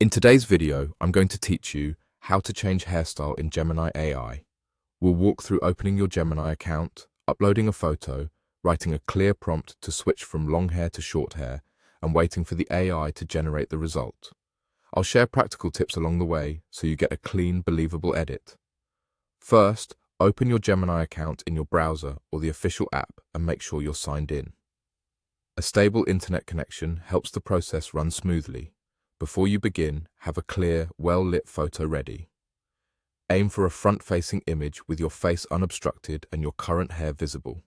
In today's video, I'm going to teach you how to change hairstyle in Gemini AI. We'll walk through opening your Gemini account, uploading a photo, writing a clear prompt to switch from long hair to short hair, and waiting for the AI to generate the result. I'll share practical tips along the way so you get a clean, believable edit. First, open your Gemini account in your browser or the official app and make sure you're signed in. A stable internet connection helps the process run smoothly. Before you begin, have a clear, well-lit photo ready. Aim for a front-facing image with your face unobstructed and your current hair visible.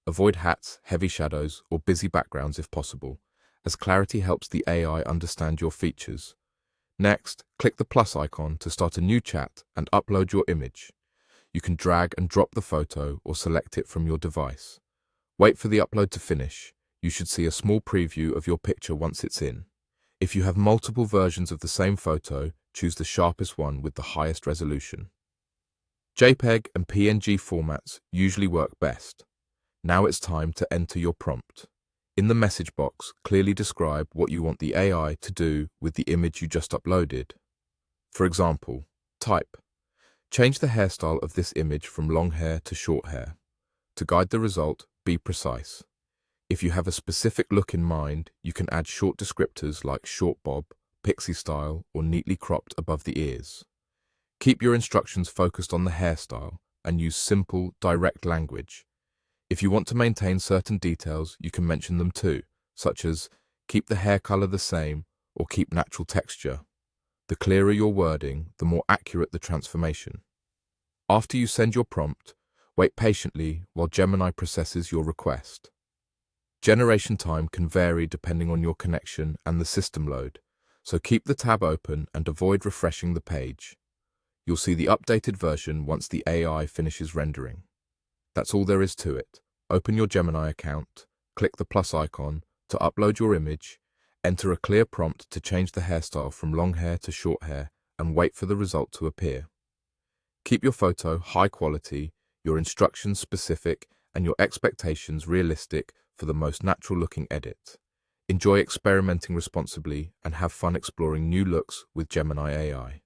Avoid hats, heavy shadows, or busy backgrounds if possible, as clarity helps the AI understand your features. Next, click the plus icon to start a new chat and upload your image. You can drag and drop the photo or select it from your device. Wait for the upload to finish. You should see a small preview of your picture once it's in. If you have multiple versions of the same photo, choose the sharpest one with the highest resolution. JPEG and PNG formats usually work best. Now it's time to enter your prompt. In the message box, clearly describe what you want the AI to do with the image you just uploaded. For example, type, "Change the hairstyle of this image from long hair to short hair." To guide the result, be precise. If you have a specific look in mind, you can add short descriptors like short bob, pixie style, or neatly cropped above the ears. Keep your instructions focused on the hairstyle and use simple, direct language. If you want to maintain certain details, you can mention them too, such as keep the hair color the same or keep natural texture. The clearer your wording, the more accurate the transformation. After you send your prompt, wait patiently while Gemini processes your request. Generation time can vary depending on your connection and the system load, so keep the tab open and avoid refreshing the page. You'll see the updated version once the AI finishes rendering. That's all there is to it. Open your Gemini account, click the plus icon to upload your image, enter a clear prompt to change the hairstyle from long hair to short hair, and wait for the result to appear. Keep your photo high quality, your instructions specific, and your expectations realistic for the most natural-looking edit. Enjoy experimenting responsibly and have fun exploring new looks with Gemini AI.